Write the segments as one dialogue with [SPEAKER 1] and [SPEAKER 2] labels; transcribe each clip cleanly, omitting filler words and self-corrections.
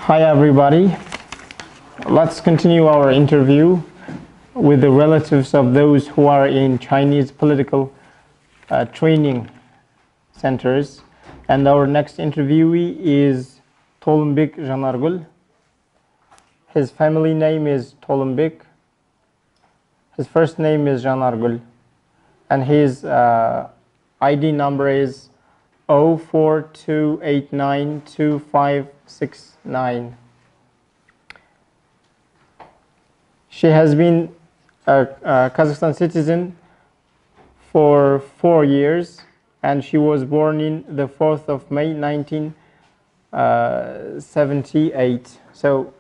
[SPEAKER 1] Hi everybody. Let's continue our interview with the relatives of those who are in Chinese political training centers. And our next interviewee is Tolumbek Janargul. His family name is Tolumbek. His first name is Janargul. And his ID number is 042892569. She has been a Kazakhstan citizen for 4 years, and she was born in the 4th of May 1978. So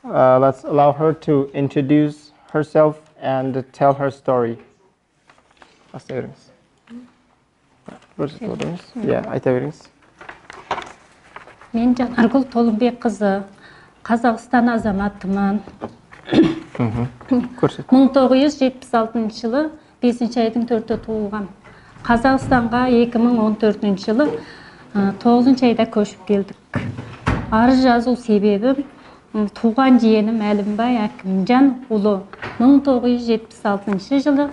[SPEAKER 1] let's allow her to introduce herself and tell her story. Айта беріңіз.
[SPEAKER 2] Мен Жанаргүл Толымбек қызы, Қазақстан азаматымын. 1976 жылы 5 айдың 4-і туылғам. Қазақстанға 2014 жылы 9 айда көшіп келдік. Арыз жазу себебім туған жиенім Әлімбай Әкімжан ұлы 1976 жылы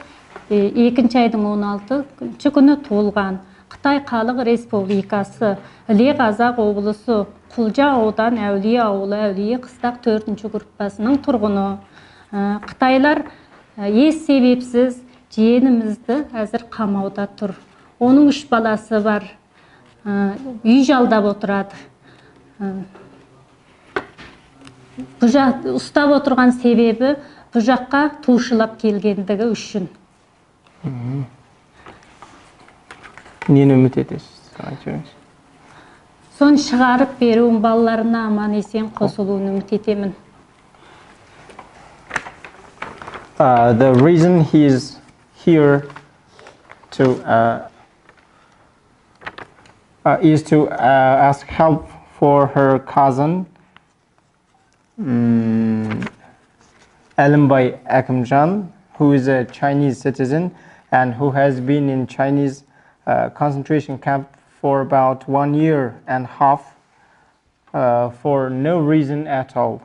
[SPEAKER 2] 2 айдың 16 күні туылған. Қытай Халық Республикасы, Іле Қазақ облысы, Құлжа аудан Әулие ауылы, Әулие Қыстақ 4-ші группасының тұрғыны. Қытайлар еш себепсіз жиенімізді әзір қамауда тұр. Оның 3 баласы бар. Үй жалдап отырады. Ұстап отырған себебі бұл жаққа тушылап келгендігі үшін.
[SPEAKER 1] Нені үміт етесіз?
[SPEAKER 2] Сон шығарып беруін, балаларына аман есен қосылуын үміт етемін.
[SPEAKER 1] The reason he is here is to ask help for her cousin Әлімбай Әкімжан, who is a Chinese citizen and who has been in Chinese concentration camp for about 1 year and a half for no reason at all.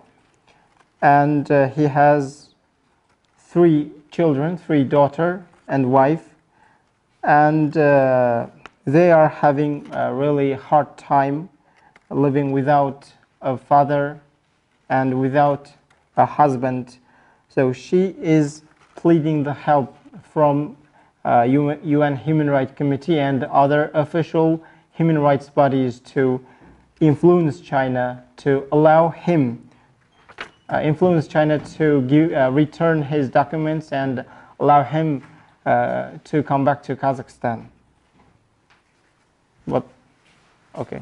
[SPEAKER 1] And he has 3 children, 3 daughters and wife, and they are having a really hard time living without a father and without a husband. So she is pleading the help from UN Human Rights Committee and other official human rights bodies to influence China to allow him to return his documents and allow him to come back to Kazakhstan. What? Okay.